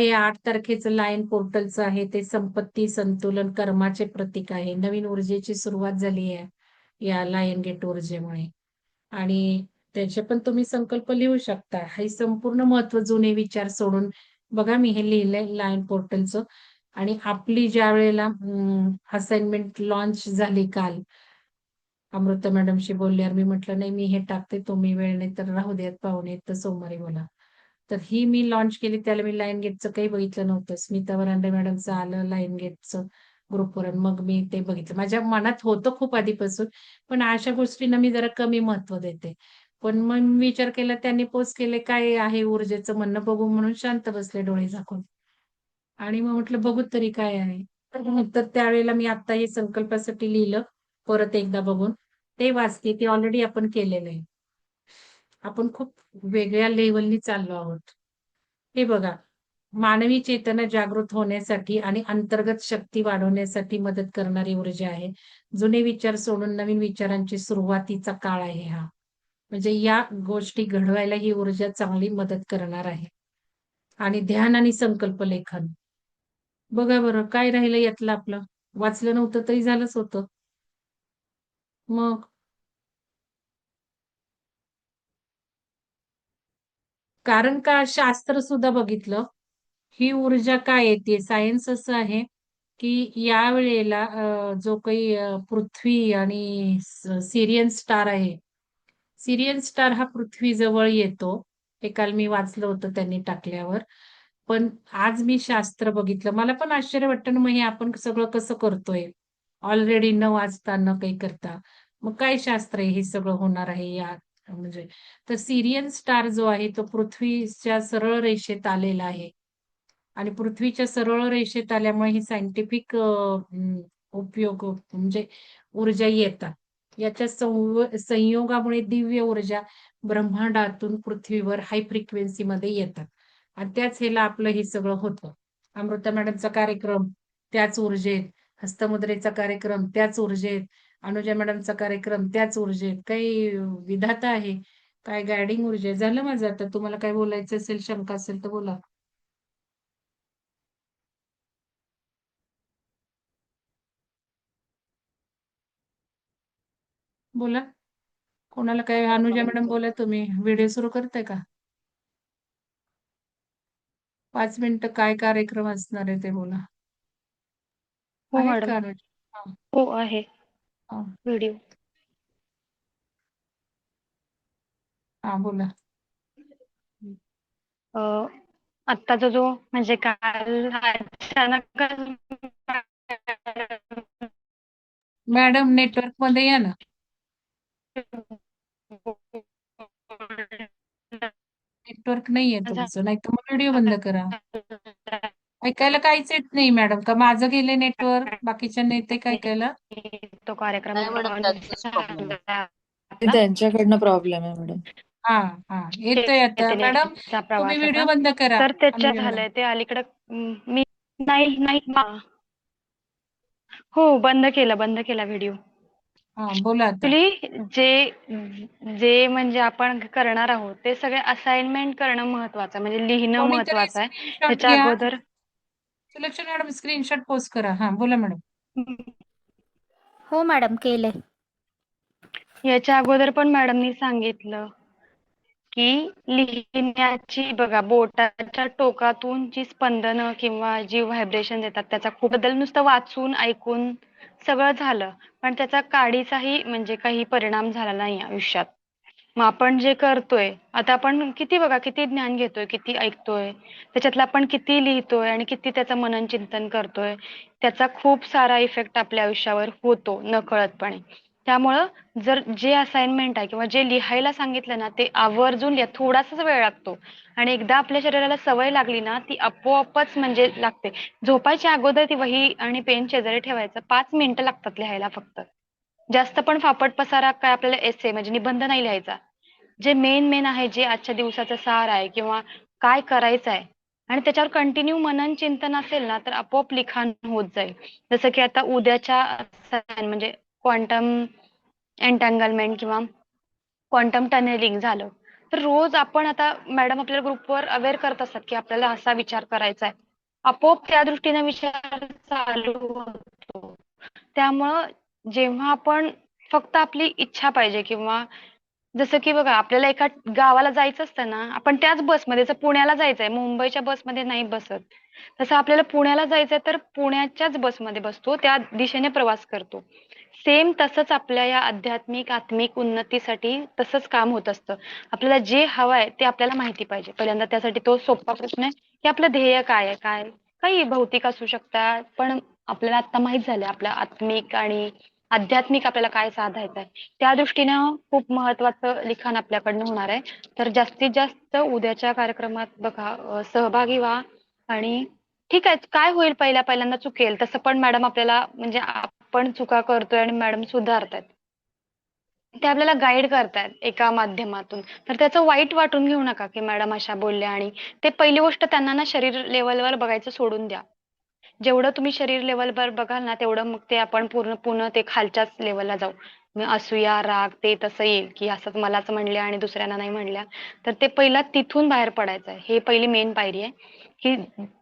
हे 8 तारखेचं लायन पोर्टलचं आहे ते संपत्ती संतुलन कर्माचे प्रतीक आहे. नवीन ऊर्जेची सुरुवात झाली आहे या लायन गेट ऊर्जेमुळे. आणि त्याचे पण तुम्ही संकल्प लिहू शकता. हे संपूर्ण महत्व जुने विचार सोडून बघा मी हे लिहिलंय लायन पोर्टलचं. आणि आपली ज्या वेळेला असाइनमेंट लॉन्च झाली काल, अमृता मॅडमशी बोलल्यावर मी म्हटलं नाही मी हे टाकते, तुम्ही वेळ नाही तर राहू द्यात, पाहुणे तर सोमवारी बोला. तर ही मी लॉन्च केली त्याला मी लाईन गेटचं काही बघितलं नव्हतं. स्मिता वरांडे मॅडमचं आलं लाईन गेटचं ग्रुपवर, मग मी ते बघितलं. माझ्या मनात होतं खूप आधीपासून, पण अशा गोष्टींना मी जरा कमी महत्व देते. पण मग मी विचार केला, त्यांनी पोस्ट केले काय आहे ऊर्जेचं म्हणणं बघू म्हणून शांत बसले डोळे झाकून. आणि मग म्हटलं बघू तरी काय आहे. तर त्यावेळेला मी आता हे संकल्पासाठी लिहिलं परत एकदा बघून. ते वाचते, ते ऑलरेडी आपण केलेलं आहे. आपण खूप वेगळ्या लेव्हलनी चाललो आहोत. हे बघा, मानवी चेतना जागृत होण्यासाठी आणि अंतर्गत शक्ती वाढवण्यासाठी मदत करणारी ऊर्जा आहे. जुने विचार सोडून नवीन विचारांची सुरुवातीचा काळ आहे हा. म्हणजे या गोष्टी घडवायला ही ऊर्जा चांगली मदत करणार आहे. आणि ध्यान आणि संकल्प लेखन. बघा बरं काय राहिलं यातलं आपलं. वाचलं नव्हतं तरी झालंच होतं. मग कारण का शास्त्र सुद्धा बघितलं. ही ऊर्जा काय येते? सायन्स असं आहे, की यावेळेला जो काही पृथ्वी आणि सिरियन स्टार आहे. सिरियन स्टार हा पृथ्वीजवळ येतो. हे काल मी वाचलं होतं त्यांनी टाकल्यावर. पण आज मी शास्त्र बघितलं. मला पण आश्चर्य वाटतं ना, मग हे आपण सगळं कसं करतोय? ऑलरेडी न वाचता, न काही करता. मग काय शास्त्र आहे हे सगळं होणार आहे या म्हणजे. तर सिरियन स्टार जो आहे तो पृथ्वीच्या सरळ रेषेत आलेला आहे. आणि पृथ्वीच्या सरळ रेषेत आल्यामुळे ही सायंटिफिक उपयोग म्हणजे ऊर्जा येतात. याच्या संयोगामुळे दिव्य ऊर्जा ब्रह्मांडातून पृथ्वीवर हाय फ्रिक्वेन्सी मध्ये येतात. आणि त्याच ह्याला आपलं हे सगळं होतं. अमृता मॅडमचा कार्यक्रम त्याच ऊर्जेत, हस्तमुद्रेचा कार्यक्रम त्याच ऊर्जेत, अनुजा मॅडमचा कार्यक्रम त्याच ऊर्जेत. काही विधाता आहे, काय गायडिंग ऊर्जा झालं माझं. आता तुम्हाला काय बोलायचं असेल, शंका असेल तर बोला. बोला. कोणाला काय अनुजा मॅडम बोला तुम्ही. व्हिडिओ सुरू करताय का? 5 मिनिटं काय कार्यक्रम असणार आहे ते बोला. हो आहेत मॅडम. का अनुजा? हा, हो आहे हा, व्हिडिओ. हा बोला. अ, आत्ताचा जो म्हणजे काल अचानकच मॅडम नेटवर्क मध्ये या ना. नेटवर्क नाहीये तुमचं, नाही तर मग व्हिडिओ बंद करा. ऐकायला काहीच येत नाही मॅडम. का माझं गेले नेटवर्क, बाकीच्या नेते काय ऐकायला? तो कार्यक्रम नाही मॅडम त्यांचाच प्रॉब्लेम आहे. झाला ते होता. त्यांच्याकडनं प्रॉब्लेम आहे मॅडम. हा हा येतोय आता. मॅडम चेन्नईचा तुम्ही प्रवास व्हिडिओ होता. बंद करा. तर त्याच्यात अनुजा मॅडम. झालंय ते अलीकडं मी नाही नाही हो बंद केला व्हिडिओ. हा बोला आता. ऍक्च्युली जे म्हणजे आपण करणार आहोत ते सगळे असाइनमेंट करणं महत्वाचं आहे, म्हणजे लिहिणं कोणीतरी महत्वाचं आहे. स्क्रीनशॉट त्याच्या घ्या. अगोदर सुलक्षणा मॅडम स्क्रीनशॉट पोस्ट करा. हा बोला मॅडम. हो मॅडम केले. याच्या अगोदर पण मॅडमनी सांगितलं की लिहिण्याची बघा बोटाच्या टोकातून जी स्पंदनं किंवा जी व्हायब्रेशन येतात त्याचा खूप बदल नुसतं वाचून ऐकून सगळं झालं, पण त्याचा काडीचाही म्हणजे काही परिणाम झाला नाही आयुष्यात. मग आपण जे करतोय आता, आपण किती बघा किती ज्ञान घेतोय, किती ऐकतोय, त्याच्यातलं आपण किती लिहितोय आणि किती त्याचं मनन चिंतन करतोय, त्याचा खूप सारा इफेक्ट आपल्या आयुष्यावर होतो नकळतपणे. त्यामुळं जर जे असाइनमेंट आहे किंवा जे लिहायला सांगितलं ना ते आवर्जून लिहा. थोडासाच वेळ लागतो आणि एकदा आपल्या शरीराला सवय लागली ना ती आपोआपच म्हणजे लागते. झोपायच्या अगोदर ती वही आणि पेन शेजारी ठेवायचं, 5 मिनिटं लागतात लिहायला फक्त. जास्त पण फापट पसारा काय आपल्याला एसे म्हणजे निबंध नाही लिहायचा. जे मेन आहे, जे आजच्या दिवसाचा सार आहे किंवा काय करायचं आहे आणि त्याच्यावर कंटिन्यू मनन चिंतन असेल ना तर आपोआप लिखाण होत जाईल. जसं की आता उद्याच्या म्हणजे क्वांटम एंटँगलमेंट किंवा क्वांटम टनेलिंग झालं, तर रोज आपण आता मॅडम आपल्याला ग्रुपवर अवेअर करत असतात की आपल्याला असा विचार करायचा आहे. आपोआप त्या दृष्टीने विचार चालू होतो. त्यामुळं जेव्हा आपण फक्त आपली इच्छा पाहिजे किंवा जसं की बघा आपल्याला एका गावाला जायचं असतं ना, आपण त्याच बसमध्ये जर पुण्याला जायचंय, मुंबईच्या बसमध्ये नाही बसत. तसं आपल्याला पुण्याला जायचंय तर पुण्याच्याच बसमध्ये बसतो, त्या दिशेने प्रवास करतो. सेम तसंच आपल्या या आध्यात्मिक, आत्मिक उन्नतीसाठी तसंच काम होत असतं. आपल्याला जे हवंय ते आपल्याला माहिती पाहिजे. पहिल्यांदा त्यासाठी तो सोपा प्रश्न आहे, की आपलं ध्येय काय आहे? काय? काही भौतिक असू शकतात, पण आपल्याला आता माहीत झालंय आपलं आत्मिक आणि आध्यात्मिक आपल्याला काय साधायचं आहे. त्या दृष्टीनं खूप महत्त्वाचं लिखाण आपल्याकडनं होणार आहे. तर जास्तीत जास्त उद्याच्या कार्यक्रमात बघा सहभागी व्हा आणि ठीक आहे, काय होईल पहिल्यांदा चुकेल तसं पण मॅडम आपल्याला म्हणजे आपण चुका करतोय आणि मॅडम सुधारतायत. ते आपल्याला गाईड करतायत एका माध्यमातून. तर त्याचं वाईट वाटून घेऊ नका, की मॅडम अशा बोलल्या आणि ते पहिली गोष्ट त्यांना ना शरीर लेव्हलवर बघायचं सोडून द्या. जेवढं तुम्ही शरीर लेव्हलवर बघाल ना, तेवढं मग ते आपण पुन्हा ते खालच्याच लेव्हलला जाऊ. मग असूया, राग ते तसं येईल, की असंच मलाच म्हणल्या आणि दुसऱ्यांना नाही म्हणल्या. तर ते पहिला तिथून बाहेर पडायचं आहे. हे पहिली मेन पायरी आहे, की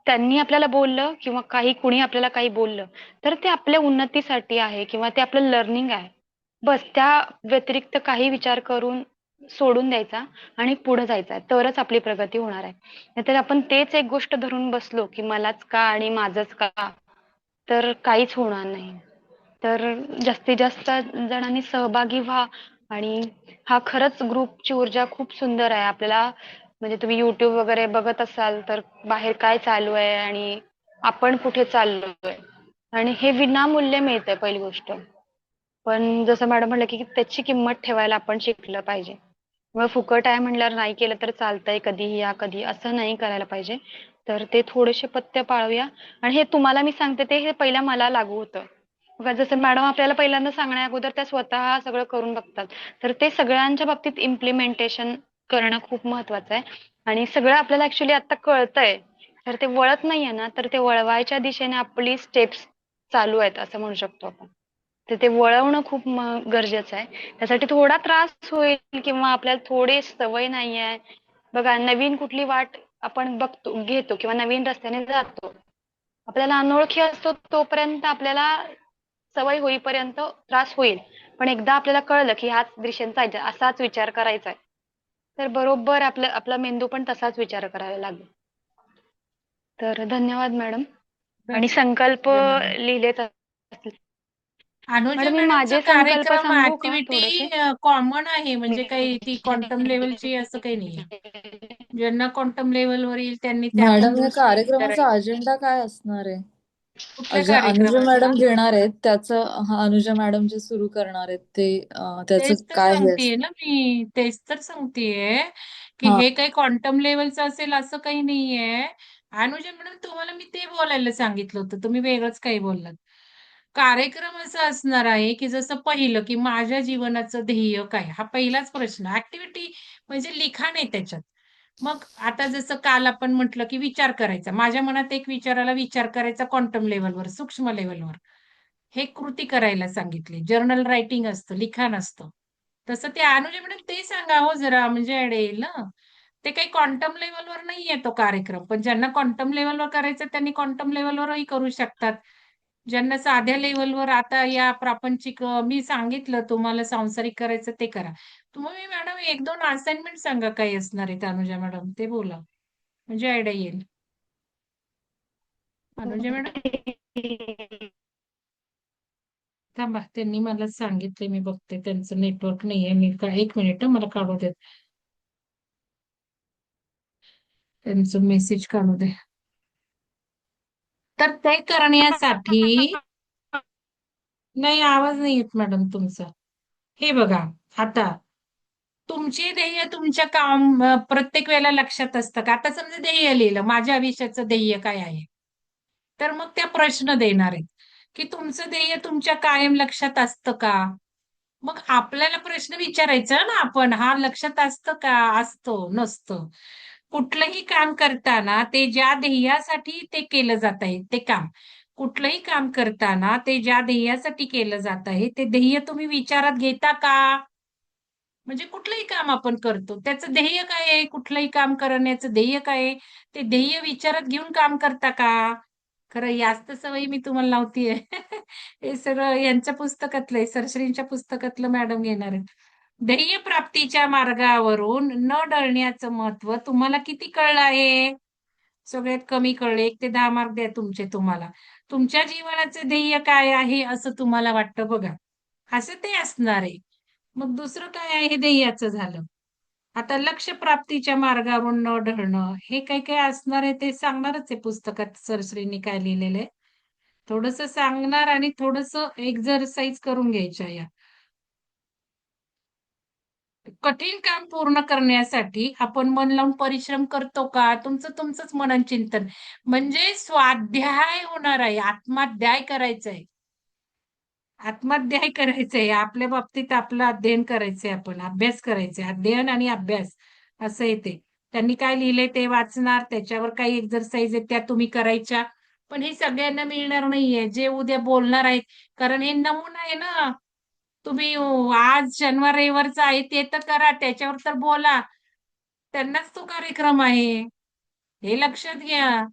त्यांनी आपल्याला बोललं किंवा कुणी आपल्याला काही बोललं, तर ते आपल्या उन्नतीसाठी आहे किंवा ते आपलं लर्निंग आहे. बस त्या व्यतिरिक्त काही विचार करून सोडून द्यायचा आणि पुढे जायचं आहे. तरच आपली प्रगती होणार आहे. नाहीतर आपण तेच एक गोष्ट धरून बसलो, की मलाच का आणि माझंच का, तर काहीच होणार नाही. तर जास्तीत जास्त जणांनी सहभागी व्हा आणि हा खरंच ग्रुपची ऊर्जा खूप सुंदर आहे. आपल्याला म्हणजे तुम्ही YouTube वगैरे बघत असाल, तर बाहेर काय चालू आहे आणि आपण कुठे चाललोय आणि हे विनामूल्य मिळतंय पहिली गोष्ट. पण जसं मॅडम म्हणलं, की त्याची किंमत ठेवायला आपण शिकलं पाहिजे. मग फुकट आहे म्हणल्यावर नाही केलं तर चालतंय, कधीही या, कधी असं नाही करायला पाहिजे. तर ते थोडेसे पथ्य पाळूया आणि हे तुम्हाला मी सांगते ते हे पहिला मला लागू होतं. बघा जसं मॅडम आपल्याला पहिल्यांदा सांगण्या अगोदर त्या स्वतः सगळं करून बघतात. तर ते सगळ्यांच्या बाबतीत इम्प्लिमेंटेशन करणं खूप महत्वाचं आहे आणि सगळं आपल्याला ऍक्च्युली आता कळतंय. तर ते वळत नाहीये ना, तर ते वळवायच्या दिशेने आपली स्टेप्स चालू आहेत असं म्हणू शकतो आपण. तर ते वळवणं खूप गरजेचं आहे. त्यासाठी थोडा त्रास होईल किंवा आपल्याला थोडी सवय नाहीये. बघा नवीन कुठली वाट आपण घेतो किंवा नवीन रस्त्याने जातो. आपल्याला अनोळखी असतो तोपर्यंत आपल्याला सवय होईपर्यंत त्रास होईल. पण एकदा आपल्याला कळलं की ह्याच दिशेने जायचं असाच विचार करायचा आहे. तर बरोबर आपला मेंदू पण तसाच विचार करायला लागेल. तर धन्यवाद मॅडम. आणि संकल्प धन्यवाद. लिहिलेत असतील. अनुजा मॅडम मी मॅडमचा माझे संकल्प कार्यक्रम सांगू का थोडेसे? ऍक्टिव्हिटी कॉमन आहे, म्हणजे काही ती क्वांटम लेवलची असं काही नाहीये. ज्यांना क्वांटम लेवलवर येईल त्यांनी त्या पण मॅडम, या दृष्टीने कार्यक्रमाचा करायचं. अजेंडा काय असणार आहे? कुठल्या अनुजा कार्यक्रमाचा? मॅडम घेणार आहेत त्याचं, हा अनुजा मॅडम जे सुरू करणार आहेत ते त्याचं तेच तर काय हे सांगतेय असतं? ना मी, तेच तर सांगतेय की हा. हे काही क्वांटम लेवलचं असेल असं काही नाहीये. अनुजा मॅडम तुम्हाला मी ते बोलायला सांगितलं होतं, तुम्ही वेगळंच काही बोललात. कार्यक्रम असा असणार आहे की जसं पहिलं की माझ्या जीवनाचं ध्येय काय, हा पहिलाच प्रश्न. ऍक्टिव्हिटी म्हणजे लिखाण आहे त्याच्यात. मग आता जसं काल आपण म्हटलं की विचार करायचा, माझ्या मनात एक विचाराला विचार करायचा क्वांटम लेवलवर, सूक्ष्म लेवलवर. हे कृती करायला सांगितले. जर्नल रायटिंग असतं, लिखाण असतं. तसं ते अनुजा मॅडम ते सांगा हो जरा, म्हणजे आयडिया येईल ना. ते काही क्वांटम लेवलवर नाहीये तो कार्यक्रम, पण ज्यांना क्वांटम लेवलवर करायचं त्यांनी क्वांटम लेवलवरही करू शकतात. ज्यांना साध्या लेवलवर आता या प्रापंचिक मी सांगितलं तुम्हाला सांसारिक करायचं ते करा. तुम्ही मॅडम एक दोन असाइनमेंट सांगा काही असणार आहेत अनुजा मॅडम, ते बोला म्हणजे आयडिया येईल. अनुजा मॅडम थांबा, त्यांनी मला सांगितले, मी बघते त्यांचं नेटवर्क नाहीये. मी एक मिनिट मला काढू देत, त्यांचं मेसेज काढू दे. तर ते करण्यासाठी नाही, आवाज नाही येत मॅडम तुमचा. हे बघा, आता तुमचे ध्येय तुमच्या काम प्रत्येक वेळेला लक्षात असतं का? आता समजा ध्येय लिहिलं, माझ्या आयुष्याचं ध्येय काय आहे, तर मग त्या प्रश्न देणार आहेत की तुमचं ध्येय तुमच्या कायम लक्षात असतं का. मग आपल्याला प्रश्न विचारायचा ना आपण, हा लक्षात असतं का, असतं नसतं. कुठलंही काम करताना ते ज्या ध्येयासाठी ते केलं जात आहे ते काम, कुठलंही काम करताना ते ज्या ध्येयासाठी केलं जात आहे ते ध्येय तुम्ही विचारात घेता का. म्हणजे कुठलंही काम आपण करतो त्याचं ध्येय काय आहे, कुठलंही काम करण्याचं ध्येय काय आहे, ते ध्येय विचारात घेऊन काम करता का? खरं याच तर सवयी मी तुम्हाला लावतीये. हे सगळं यांच्या पुस्तकातलं आहे, सरश्रींच्या पुस्तकातलं मॅडम घेणार आहेत. ध्येय प्राप्तीच्या मार्गावरून न डळण्याचं महत्व तुम्हाला किती कळलं आहे? सगळ्यात कमी कळले. 1 ते 10 मार्क द्या तुमचे तुम्हाला. तुमच्या जीवनाचं ध्येय काय आहे असं तुम्हाला वाटतं बघा. असं ते असणार आहे. मग दुसरं काय आहे हे ध्येयाचं झालं. आता लक्ष्य प्राप्तीच्या मार्गावरून न ढळणं हे काय काय असणार आहे ते सांगणारच आहे पुस्तकात सरश्रींनी काय लिहिलेलं आहे. थोडंसं सांगणार आणि थोडंसं एक्झरसाइज करून घ्यायच्या या. कठीण काम पूर्ण करण्यासाठी आपण मन लावून परिश्रम करतो का? तुमचंच मनन चिंतन. म्हणजे स्वाध्याय होणार आहे, आत्माध्याय करायचंय. आत्माध्याय करायचंय. आपल्या बाबतीत आपलं अध्ययन करायचंय आपण, अभ्यास करायचंय. अध्ययन आणि अभ्यास असं आहे ते. त्यांनी काय लिहिलंय ते वाचणार, त्याच्यावर काही एक्झरसाइज आहेत त्या तुम्ही करायच्या. पण हे सगळ्यांना मिळणार नाहीये, जे उद्या बोलणार आहेत. कारण हे नमुना आहे ना. तुम्ही आज शनिवार रविवारचा आहे ते तर करा, त्याच्यावर तर बोला. त्यांनाच तो कार्यक्रम आहे. हे लक्षात घ्या.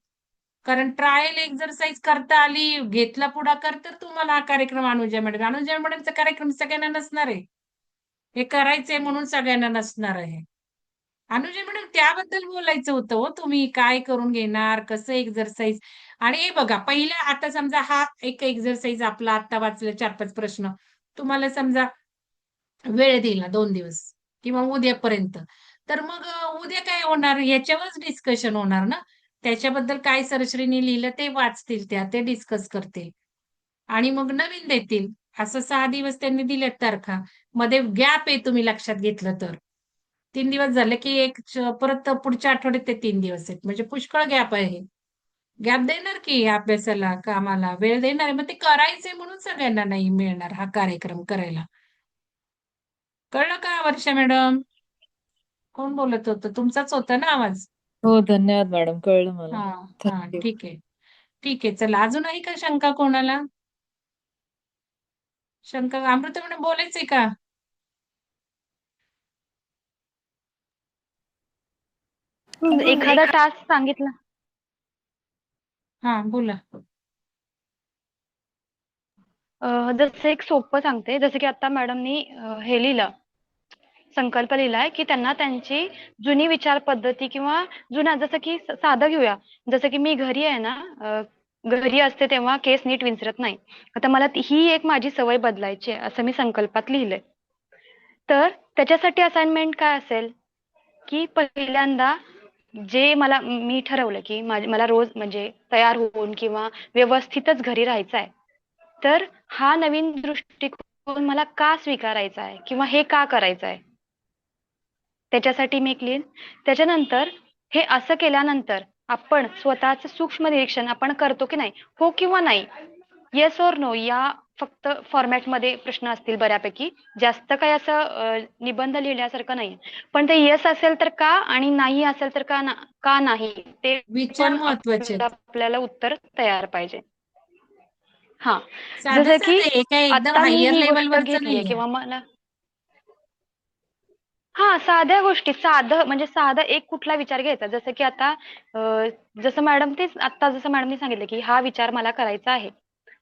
कारण ट्रायल एक्झरसाइज करता आली, घेतला पुढाकार तर तुम्हाला हा कार्यक्रम अनुजा मॅडम. अनुजा मॅडमचा कार्यक्रम सगळ्यांना नसणार आहे. हे करायचंय म्हणून सगळ्यांना नसणार आहे. अनुजा मॅडम त्याबद्दल बोलायचं होतं हो. तुम्ही काय करून घेणार, कसं एक्झरसाइज. आणि हे बघा पहिला आता समजा हा एक एक्झरसाइज आपला आता वाचलं 4-5 प्रश्न. तुम्हाला समजा वेळ दिला 2 दिवस किंवा उद्यापर्यंत. तर मग उद्या काय होणार याच्यावरच डिस्कशन होणार ना. त्याच्याबद्दल काय सरश्रीनी लिहिलं ते वाचतील त्या, ते डिस्कस करतील. आणि मग नवीन देतील. असं 6 दिवस त्यांनी दिलेत तारखा. मध्ये गॅप आहे तुम्ही लक्षात घेतलं तर. 3 दिवस झाले की परत पुढच्या आठवड्यात ते 3 दिवस आहेत. म्हणजे पुष्कळ गॅप आहे. गॅप देणार की अभ्यासाला, कामाला वेळ देणार आहे. मग ते करायचंय म्हणून सगळ्यांना नाही मिळणार हा कार्यक्रम करायला. कळलं का वर्षा मॅडम? कोण बोलत होतं? तुमचाच होता ना आवाज? हो, धन्यवाद मॅडम. कळलं मला. हां, हां. थँक्यू. ठीक आहे. ठीक आहे. चला अजून आहे का शंका कोणाला? शंका अमृता मॅडम बोलायचंय का? एखादा टास्क सांगितला. हां, बोला. जसं एक सोपं सांगते, जसं की आता मॅडमनी हे लिहिलं, संकल्प लिहिलाय, की त्यांना त्यांची जुनी विचार पद्धती किंवा जुना जसं की साधं घेऊया. जसं की मी घरी आहे ना, घरी असते तेव्हा केस नीट विंचरत नाही. आता मला ही एक माझी सवय बदलायची आहे, असं मी संकल्पात लिहिलंय. तर त्याच्यासाठी असाइनमेंट काय असेल, की पहिल्यांदा जे मी ठरवलं, की मला रोज म्हणजे तयार होऊन किंवा व्यवस्थितच घरी राहायचं आहे. तर हा नवीन दृष्टिकोन मला का स्वीकारायचा आहे किंवा हे का करायचं आहे? त्याच्यासाठी मी एक लिहीन. त्याच्यानंतर हे असं केल्यानंतर आपण स्वतःचं सूक्ष्म निरीक्षण आपण करतो की नाही? हो किंवा नाही? येस ओर नो या फक्त फॉर्मॅटमध्ये प्रश्न असतील बऱ्यापैकी. जास्त काही असं निबंध लिहिल्यासारखं नाही. पण ते येस असेल तर का आणि नाही असेल तर का नाही? ते विचार पण महत्वाचे आहेत. आपल्याला उत्तर तयार पाहिजे. हां. साधं जसं की साधं आहे, काय एकदम आता मी हायर ही गोष्ट लेव्हलवरचं घेतलीये नाहीये. किंवा मला हां, साध्या गोष्टी साधं म्हणजे साधा एक कुठला विचार घ्यायचा. जसं की आता अ, जसं मॅडमनी सांगितलं, की हा विचार मला करायचा आहे.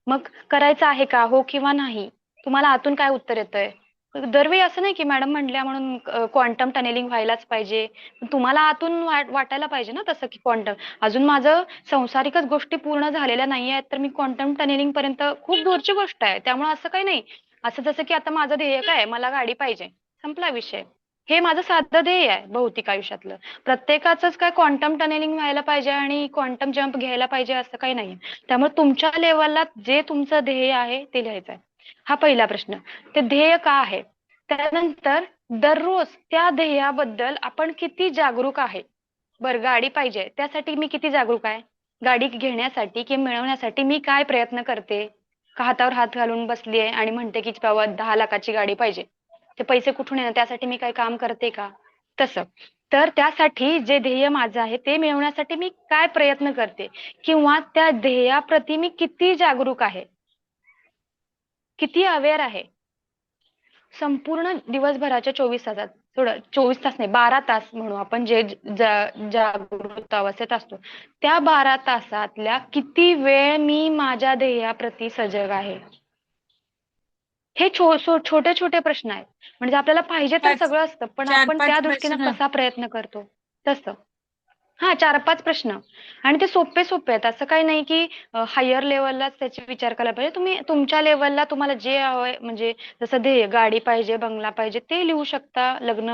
मग करायचा आहे का? हो किंवा नाही? तुम्हाला आतून काय उत्तर येतंय? दरवेळी असं नाही, की मॅडम म्हटल्या म्हणून क्वांटम टनेलिंग व्हायलाच पाहिजे. तुम्हाला आतून वाटायला पाहिजे ना तसं, की क्वांटम अजून माझं सांसारिकच गोष्टी पूर्ण झालेल्या नाहीयेत, तर मी क्वांटम टनेलिंगपर्यंत खूप दूरची गोष्ट आहे. त्यामुळे असं काही नाही. असं जसं की आता माझं ध्येय काय आहे? मला गाडी पाहिजे. संपला विषय. हे माझं साधं ध्येय आहे भौतिक आयुष्यातलं. प्रत्येकाचंच काय क्वांटम टनेलिंग व्हायला पाहिजे आणि क्वांटम जंप घ्यायला पाहिजे असं काही नाहीये. त्यामुळे तुमच्या लेव्हलला जे तुमचं ध्येय आहे ते लिहायचं आहे. हा पहिला प्रश्न. ते ध्येय का आहे? त्यानंतर दररोज त्या ध्येयाबद्दल आपण किती जागरूक आहे? बरं गाडी पाहिजे त्यासाठी मी किती जागरूक आहे? गाडी घेण्यासाठी किंवा मिळवण्यासाठी मी काय प्रयत्न करते? का हातावर हात घालून बसलीये आणि म्हणते की बाबा 10 लाखाची गाडी पाहिजे. ते पैसे कुठून येणार त्यासाठी मी काही काम करते का? तसं. तर त्यासाठी जे ध्येय माझं आहे ते मिळवण्यासाठी मी काय प्रयत्न करते? किंवा त्या ध्येयाप्रती मी किती जागरूक आहे? किती अवेअर आहे? संपूर्ण दिवसभराच्या 24 तासात, थोडं 24 तास नाही, 12 तास म्हणू आपण, जे जागृत अवस्थेत असतो, त्या 12 तासातल्या किती वेळ मी माझ्या ध्येयाप्रती सजग आहे. हे छोटे छोटे प्रश्न आहेत. म्हणजे आपल्याला पाहिजे तर पाच सगळं असतं, पण आपण 4-5 त्या दृष्टीने प्रश्न. कसा प्रयत्न करतो तसं. हा, 4-5 प्रश्न, आणि ते सोपे सोपे आहेत. असं काही नाही की हायर लेवललाच त्याचे विचार करायला पाहिजे. तुम्ही तुमच्या लेवलला तुम्हाला जे हवंय, म्हणजे जसं ध्येय, गाडी पाहिजे, बंगला पाहिजे, ते लिहू शकता. लग्न